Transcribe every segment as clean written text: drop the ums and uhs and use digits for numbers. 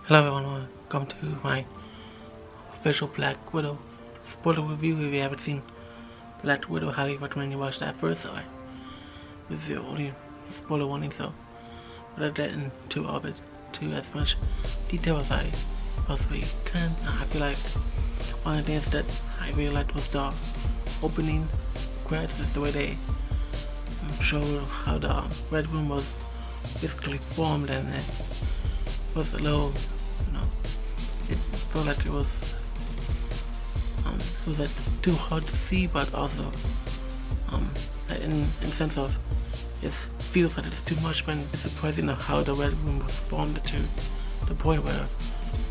Hello everyone, welcome to my official Black Widow spoiler review. If you haven't seen Black Widow, highly recommend you watch that first. This is the only spoiler warning, so rather than into of it to as much detail as I possibly can. I feel like one of the things that I really liked was the opening credits, the way they showed how the Red Room was basically formed, and it was a little, it felt like it was like too hard to see, but also in sense of it feels like it's too much, but it's surprising how the Red Room was formed to the point where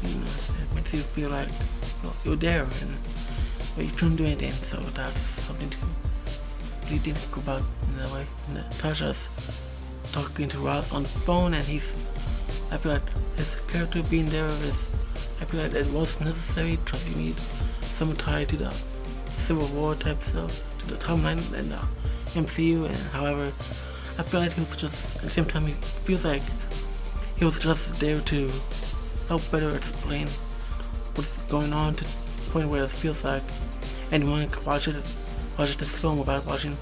it makes you feel like you're there and you couldn't do anything. So that's something to really think about in a way. Natasha's talking to Ross on the phone, and I feel like his character being there I feel like it was necessary because you need some tie to the Civil War type stuff, to the timeline and the MCU, and however, I feel like he was just, at the same time, he feels like he was just there to help better explain what's going on, to the point where it feels like anyone can watch this film without watching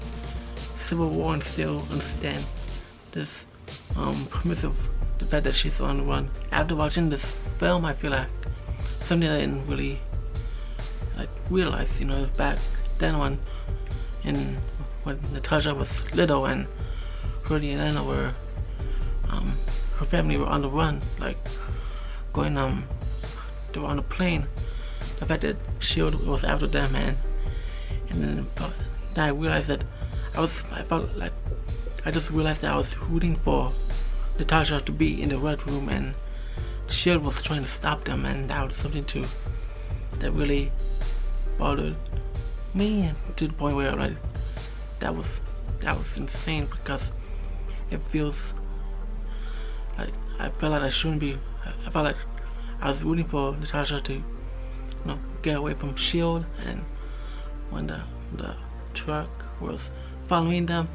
Civil War and still understand this premise of the fact that she's on the run. After watching this film, I feel like something I didn't really realize, back then when Natasha was little and her and Elena were, her family were on the run, going, they were on a plane. The fact that SHIELD was after them, and then I realized that I just realized that I was rooting for Natasha to be in the Red Room, and SHIELD was trying to stop them, and that was something that really bothered me, to the point where that was insane, because it feels like I felt like I shouldn't be. I felt like I was rooting for Natasha to get away from SHIELD, and when the truck was following them,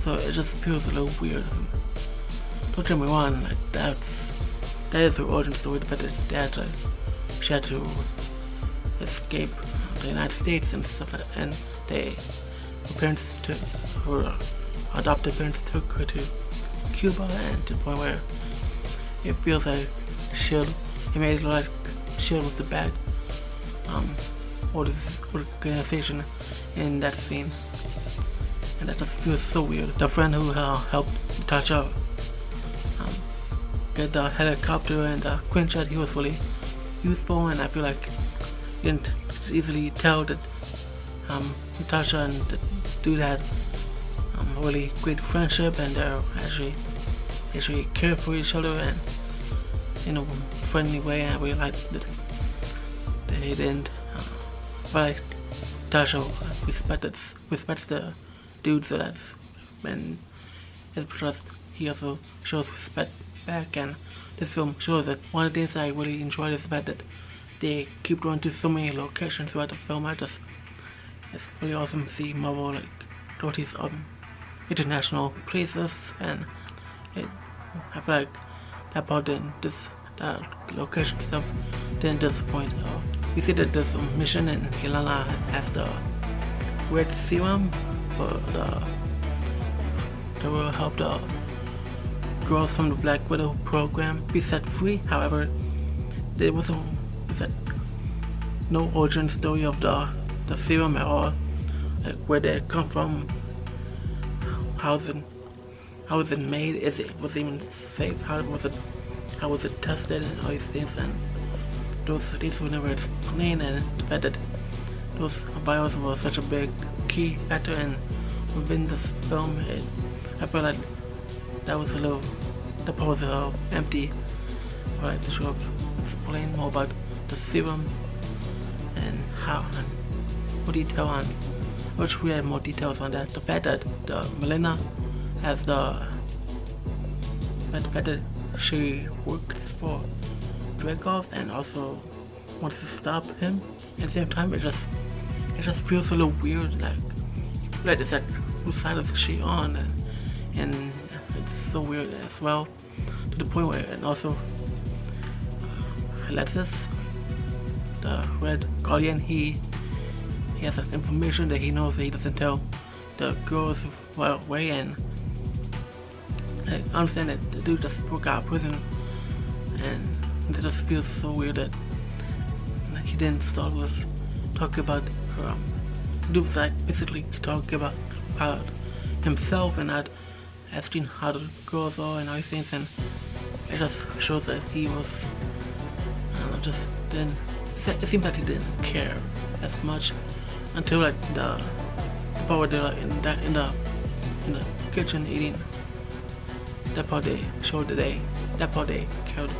so it just feels a little weird. Don't get me wrong, that is her origin story, the fact that she had to escape the United States and stuff like that, and her adopted parents took her to Cuba, and to the point where it feels like it made it look like SHIELD was the bad organization in that scene, and that just feels so weird. The friend who helped Natasha get the helicopter and the screenshot, he was really useful, and I feel like you didn't easily tell that Natasha and the dude had a really great friendship, and they're actually care for each other and in a friendly way. And I really like that they didn't, but Natasha respects the dude, so that's, and it's because he also shows respect back. And this film shows that one of the things I really enjoyed is the fact that they keep going to so many locations throughout the film. It's really awesome to see Marvel go to these international places, and I feel like that part that location stuff didn't disappoint. We see that there's a mission, and Helena has the red serum that will help the girls from the Black Widow program be set free. However, there was no origin story of the serum at all, where did it come from, how was it made, was it even safe, how was it tested, and all these things, and these were never explained. And the fact that those vials were such a big key factor within this film, I feel like that was the part was a little empty. Right, they should have explained more about the serum and how, and more detail on, which we had more details on that. The fact that Melina has the fact that she works for Dreykov and also wants to stop him at the same time, it just feels a little weird, it's like, whose side is she on, and it's so weird as well, to the point where, and also Alexis, the Red Guardian, he has information that he knows that he doesn't tell the girls way, and I understand that the dude just broke out of prison, and it just feels so weird that he didn't start with talking about her. Dude was like basically talking about himself and not asking how the girls are and everything, and it just shows that he was, I don't know, just didn't. It seems like he didn't care as much until like the part where they're in the kitchen eating. That part they showed that part they cared,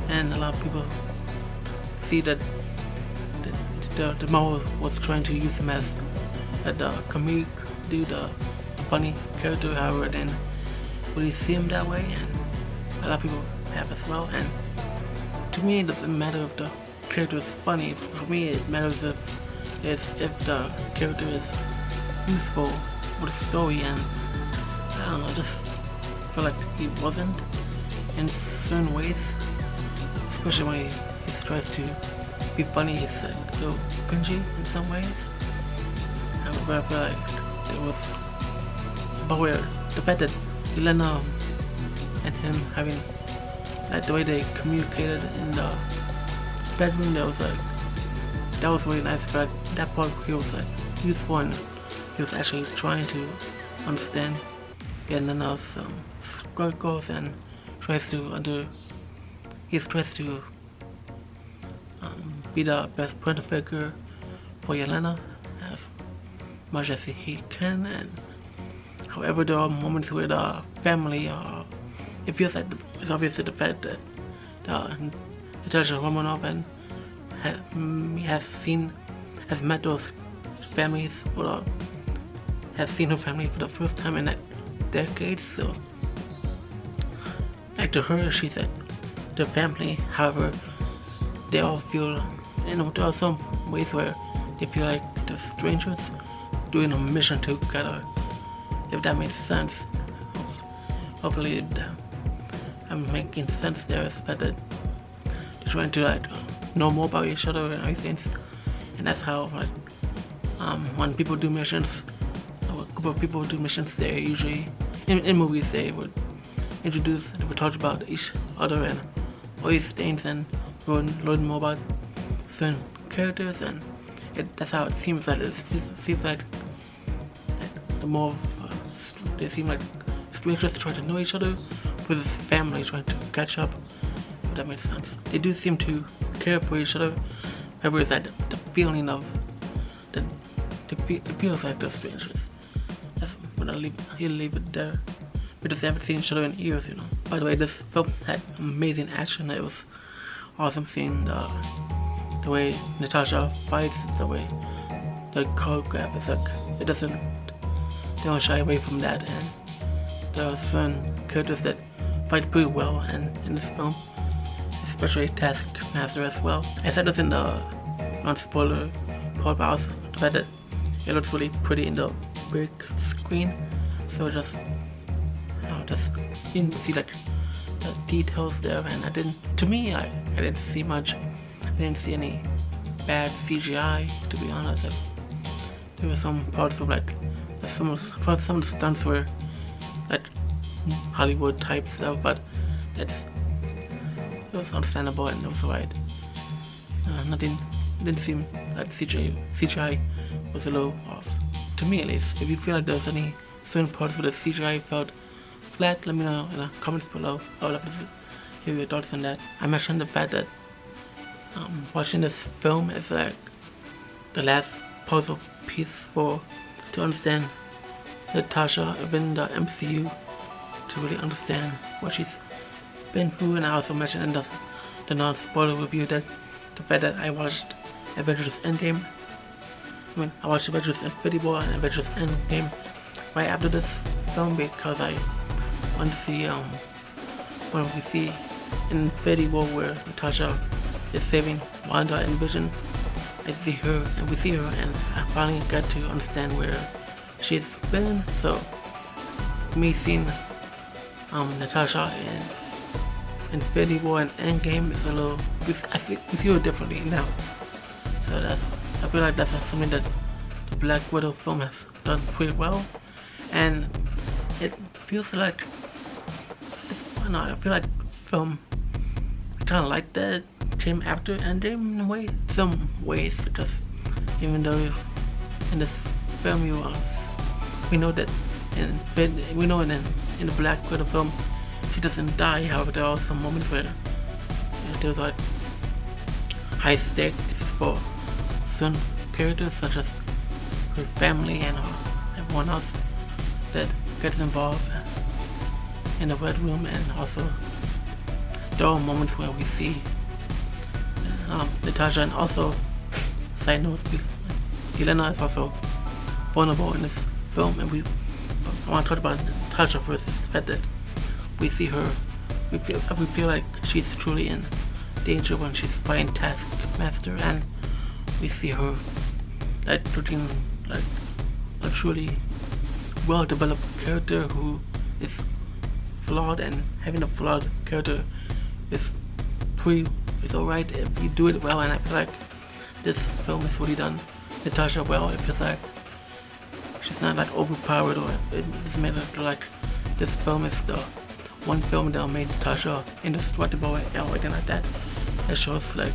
and a lot of people see that the Marvel was trying to use him as the comedic dude, the funny character. However, then really see him that way, and a lot of people have as well. And to me, it doesn't matter if the character is funny. For me, it matters if the character is useful with the story, and I don't know, just feel like he wasn't in certain ways, especially when he tries to be funny. It's like a little cringy in some ways. However, I feel like it was but where the fact that Elena and him having like the way they communicated in the bedroom, that was really nice. But that part he was like useful, and he was actually trying to understand Elena's struggles, and tries to be the best parent figure for Elena as much as he can. And however, there are moments where the family, it feels like it's obviously the fact that Natasha Romanoff and has met those families, or has seen her family for the first time in that decade. So, like to her, she said the family. However, they all feel, there are some ways where they feel like the strangers doing a mission together. If that makes sense. Hopefully I'm making sense there. It's that they're trying to like know more about each other and everything, and that's how like when people do missions, a group of people do missions, they usually in movies they would talk about each other and all these things, and learn more about certain characters, and that's how it seems like. It seems like the more they seem like strangers trying to know each other with family trying to catch up. If that makes sense. They do seem to care for each other. However, it's like the feeling of it feels like they're strangers. That's when I'll leave it there. We just haven't seen each other in years, By the way, this film had amazing action. It was awesome seeing the way Natasha fights, the way the choreograph is like, they don't shy away from that, and there are certain characters that fight pretty well and in this film, especially Taskmaster as well. I said this in the non-spoiler part, but also the fact that it looks really pretty in the big screen, so just you can see like the details there, and I didn't see much. I didn't see any bad CGI, to be honest. There were some parts of like some of the stunts were like Hollywood type stuff, but it was understandable and it was alright. Nothing didn't seem like CGI was a little off, to me at least. If you feel like there's any certain parts where the CGI felt flat, let me know in the comments below. I would love to hear your thoughts on that. I mentioned the fact that watching this film is like the last puzzle piece to understand Natasha within the MCU, to really understand what she's been through. And I also mentioned in the non-spoiler review that the fact that I watched Avengers Endgame. I watched Avengers Infinity War and Avengers Endgame right after this film, because I want to see when we see in Infinity War where Natasha is saving Wanda and Vision. I see her and we see her, and I finally got to understand where she's been. So me seeing Natasha Infinity War and Endgame is a little, we feel it differently now. So I feel like that's something that the Black Widow film has done pretty well, and it feels like, I don't know, I feel like film kind of like that came after Endgame in a way, some ways, because even though in this film we know that in the Black Widow film she doesn't die. However, there are some moments where there's like high stakes for certain characters, such as her family and everyone else that gets involved in the Red Room, and also there are moments where we see Natasha, and also, side note, Yelena is also vulnerable in this film, and I want to talk about Natasha first. The fact that we see her, we feel like she's truly in danger when she's fighting Taskmaster, and we see her like looking like a truly well-developed character who is flawed, and having a flawed character is alright if you do it well, and I feel like this film has really done Natasha well. It feels like she's not like overpowered, or it's made it like this film is the one film that made Natasha indestructible or anything like that. It shows like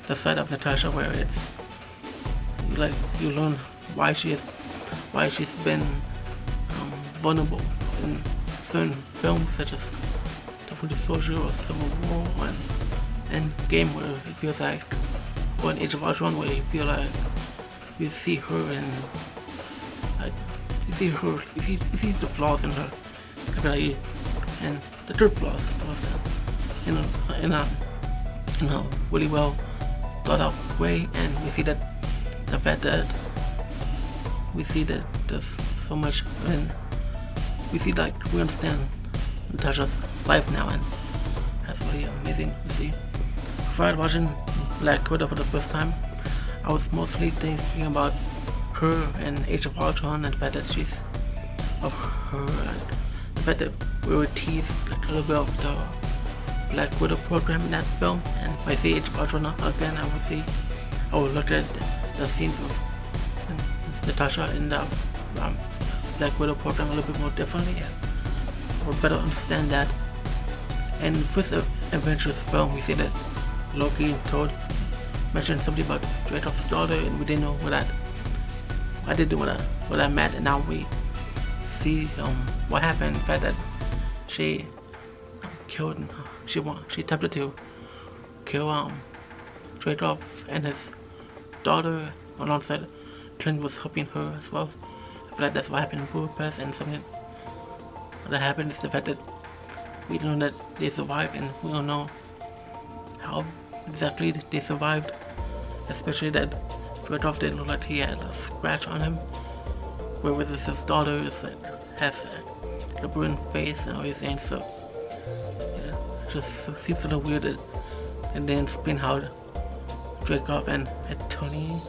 the side of Natasha where it's like you learn why she's been vulnerable in certain films such as The Winter Soldier or Civil War and Endgame, where it feels like, or in Age of Ultron, where you feel like you see her and like you see the flaws in her, and the third flaws in a really well thought out way, and we see that the fact that we see that there's so much, and we see like we understand Natasha's life now, and that's really amazing to see. Before watching Black Widow for the first time, I was mostly thinking about her and Age of Ultron, and the fact that she's of her, and the fact that we were teased like a little bit of the Black Widow program in that film. And if I see Age of Ultron again, I will look at the scenes of Natasha in the Black Widow program a little bit more differently, and I will better understand that. And in the first Avengers film, we see that Loki told mentioned something about Dracov's daughter, and we didn't know what that meant, and now we see what happened. The fact that she attempted to kill Dracov and his daughter alongside Clint was helping her as well. I feel like that's what happened in Budapest, and something that happened is the fact that we don't know that they survived, and we don't know how exactly they survived, especially that Dracov didn't look like he had a scratch on him, whereas his daughter has a burned face and everything. So yeah, it just seems a little weird that, and then explain how Dracov and Tony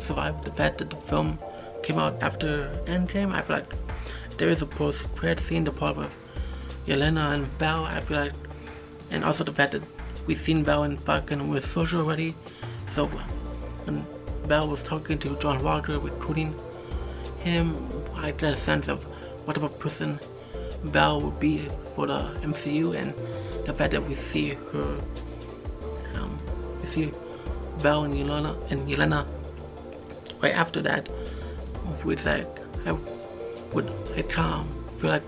survived. The fact that the film came out after Endgame, I feel like there is a post-credit scene, the part with Yelena and Val. I feel like, and also the fact that we've seen Val in fucking with Social already. So when Val was talking to John Walker, recruiting him, I get a sense of what type of person Val would be for the MCU, and the fact that we see her, we see Val and Yelena right after that, with like I can't feel like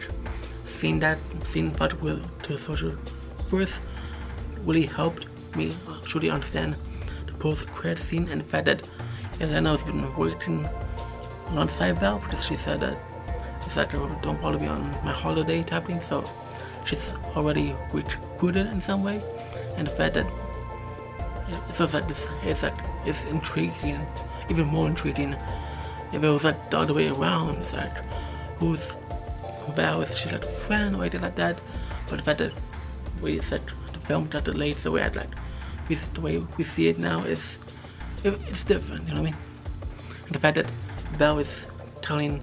seeing part to Social first really helped me truly understand the post-credit scene, and the fact that Yelena has been working alongside Val, because she said that it's like don't follow me on my holiday type thing, so she's already recruited in some way, and the fact that it's intriguing, even more intriguing if it was like the other way around. It's like, who's Val? Is she like a friend or anything like that? But the fact that we said the film got delayed, so we had like the way we see it now it's different, you know what I mean? And the fact that Val is telling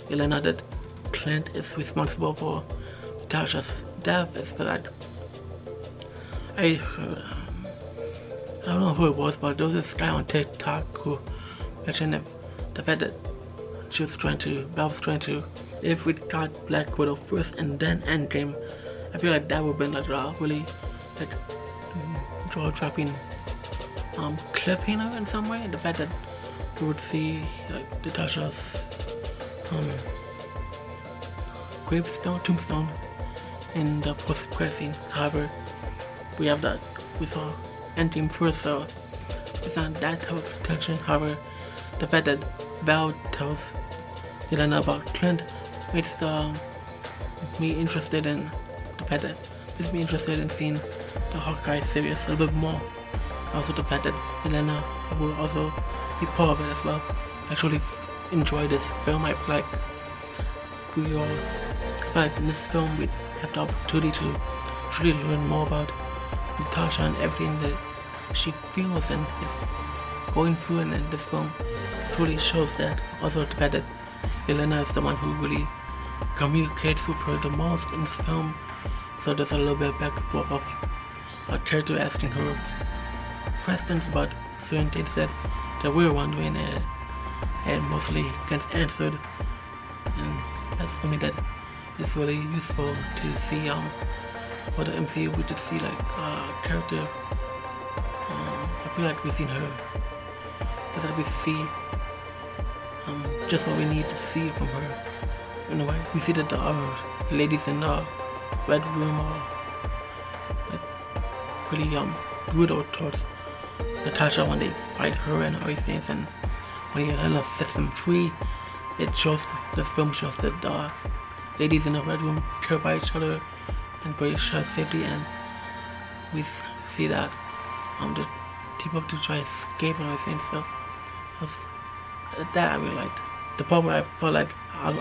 Yelena that Clint is responsible for Natasha's death is that I don't know who it was, but there was this guy on TikTok who mentioned the fact that Val was trying to, if we got Black Widow first and then Endgame, I feel like that would have been like a really like jaw-dropping cliffhanger in some way. The fact that we would see like Natasha's tombstone in the post-credit scene. However, we saw Endgame first, so it's not that type of tension. However, the fact that Val tells Yelena about Clint makes me interested in seeing the Hawkeye series a little bit more. Also the fact that Yelena will also be part of it as well. I actually enjoy this film. I feel like in this film we have the opportunity to truly learn more about Natasha and everything that she feels and is going through, and this film truly shows that. Also the fact that Yelena is the one who really communicates with her the most in this film, so there's a little bit back and forth of a character asking her questions about certain things that we're wondering and mostly gets answered, and that's something that is really useful to see for the MCU. We just see like character, I feel like we've seen her, but that we see just what we need to see from her. In a way, we see that the ladies in the red room are like really brutal towards Natasha when they fight her and everything, and when Yelena sets them free, the film shows that the ladies in the red room care about each other and for each other's safety, and we see that the people to try to escape and everything. So that I really liked. The part where I felt like I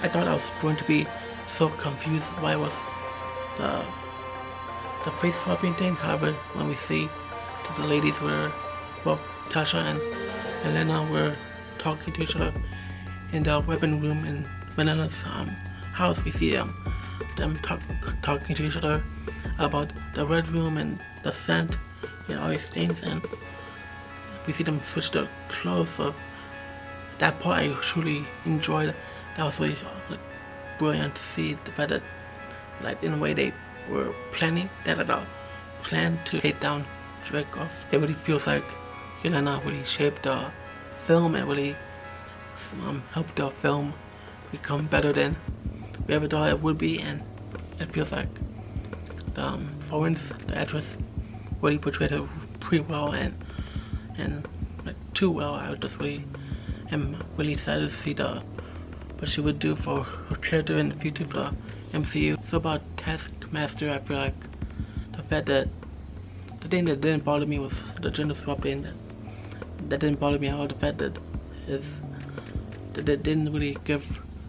thought I was going to be so confused why it was the face swapping thing. However, when we see that the ladies were, well, Tasha and Yelena were talking to each other in the weapon room in Yelena's house, we see them talking to each other about the red room and the scent and all these things, and we see them switch their clothes. So that part I truly enjoyed. That was really brilliant to see the fact that, like, in a way they were planning that plan to take down Dreykov. It really feels like Yelena really shaped the film and really helped the film become better than we ever thought it would be, and it feels like Florence, the actress, really portrayed her pretty well and like too well. I just really am really excited to see what she would do for her character in the future for the MCU. So about Taskmaster, I feel like the fact that the thing that didn't bother me was the gender swap thing. That didn't bother me at all. The fact that they didn't really give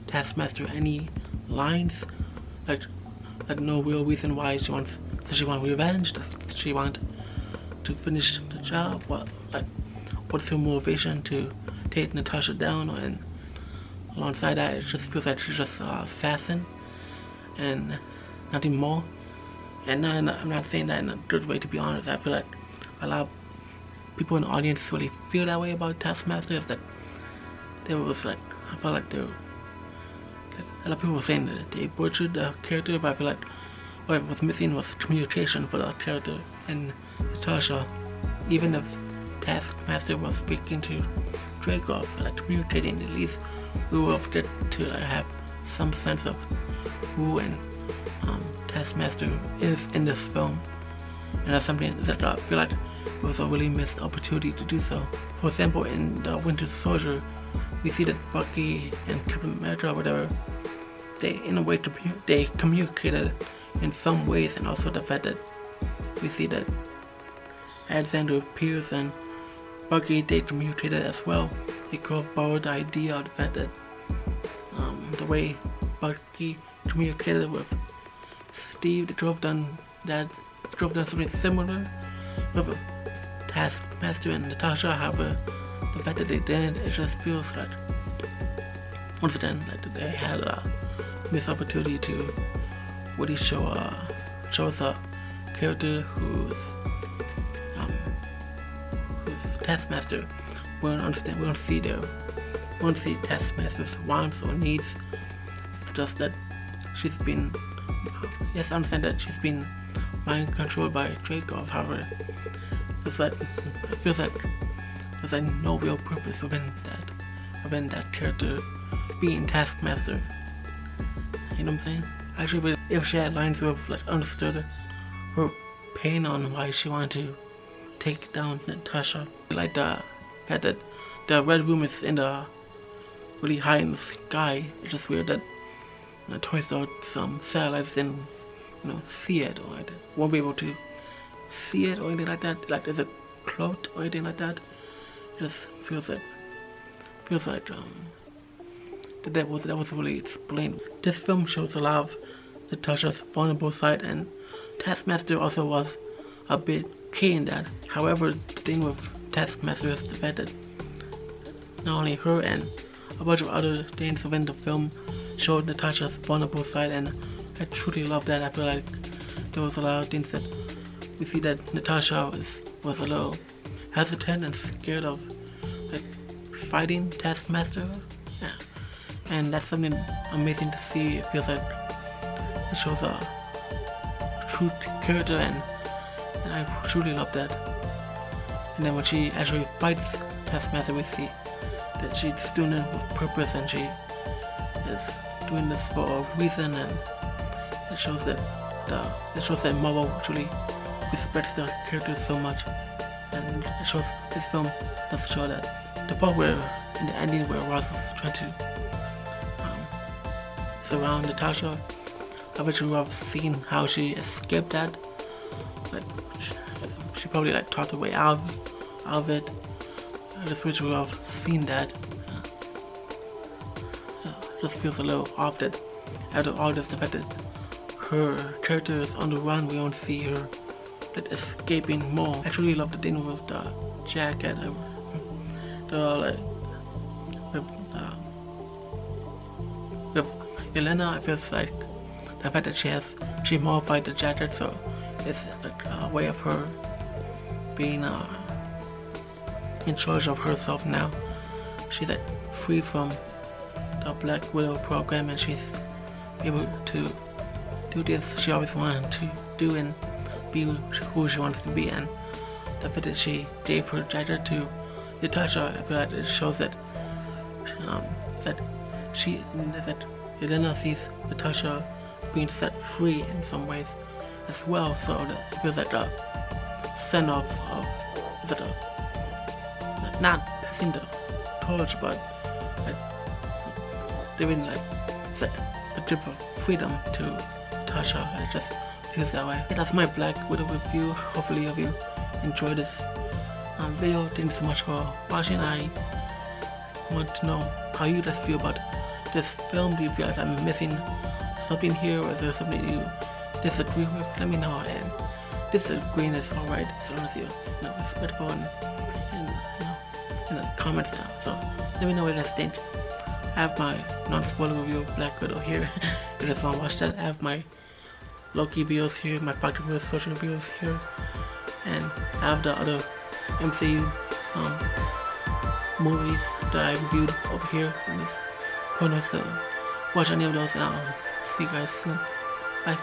Taskmaster any lines, like no real reason why she wants revenge. Does she want to finish the job? What's her motivation to take Natasha down? And alongside that, it just feels like she's just an assassin and nothing more. And I'm not saying that in a good way, to be honest. I feel like a lot of people in the audience really feel that way about Taskmaster. Is that there was like, I felt like there were a lot of people were saying that they butchered the character, but I feel like what was missing was communication for the character. And Natasha, even if Taskmaster was speaking to Dreykov, like communicating, at least we will get to have some sense of who and Taskmaster is in this film, and that's something that I feel like was a really missed opportunity to do so. For example, in the Winter Soldier, we see that Bucky and Captain America or whatever, they in a way they communicated in some ways, and also the fact that we see that Alexander Pierce and Bucky, they communicated as well. They could borrow the idea of the fact that the way Bucky communicated with Steve, they could have done something similar with Taskmaster and Natasha. However, the fact that they didn't, it just feels like once again like they had a missed opportunity to really shows a character who's Taskmaster. We don't understand. We don't see Taskmaster's wants or needs. It's just that she's been. Yes, I understand that she's been mind controlled by Draco. However, it feels like there's like no real purpose within that character being Taskmaster. You know what I'm saying? Actually, if she had lines who have like understood her pain on why she wanted to take down Natasha, like the fact that the red room is really high in the sky. It's just weird that Toy Story some satellites didn't see it or like won't be able to see it or anything like that. Like there's a cloak or anything like that. It just feels like that was really explained. This film shows a lot of Natasha's vulnerable side, and Taskmaster also was a bit key in that. However, the thing with Taskmaster is the fact that not only her and a bunch of other things within the film showed Natasha's vulnerable side, and I truly love that. I feel like there was a lot of things that we see that Natasha was a little hesitant and scared of like fighting Taskmaster. Yeah. And that's something amazing to see. It feels like it shows a true character, and I truly love that. And then when she actually fights Taskmaster, we see that she's doing it with purpose, and she is doing this for a reason, and it shows that Marvel truly respects the character so much. And it shows this film does show that the part where in the ending where Ross is trying to surround Natasha, I bet you would have seen how she escaped that. Like she probably like talked her way out of it. I just wish we would have seen that. It just feels a little off that after all this, the fact that her character is on the run, we don't see her like escaping more. I actually love the thing with the jacket. With Elena, I feel like the fact that she modified the jacket, so it's like a way of her being in charge of herself now. She's like free from the Black Widow program, and she's able to do this she always wanted to do and be who she wants to be. And the fact that she gave her jacket to Natasha, I feel like it shows that that Elena sees Natasha being set free in some ways as well. So that it feels like a send off of not passing the torch, but like giving like a grip of freedom to Natasha. It just feels that way. That's my Black Widow review. Hopefully you enjoyed this video. Thanks so much for watching. I want to know how you guys feel about this film. Do you feel like I'm missing something here, or is there something you disagree with? Let me know. And disagreeing is alright, as long as you're respectful and in the comments now. So let me know what you guys think. I have my non-spoiler review of Black Widow here. If you guys want to watch that, I have my Loki videos here, my pocket social videos here, and I have the other MCU movies that I reviewed over here in this corner. So watch any of those, and I'll see you guys soon. Bye.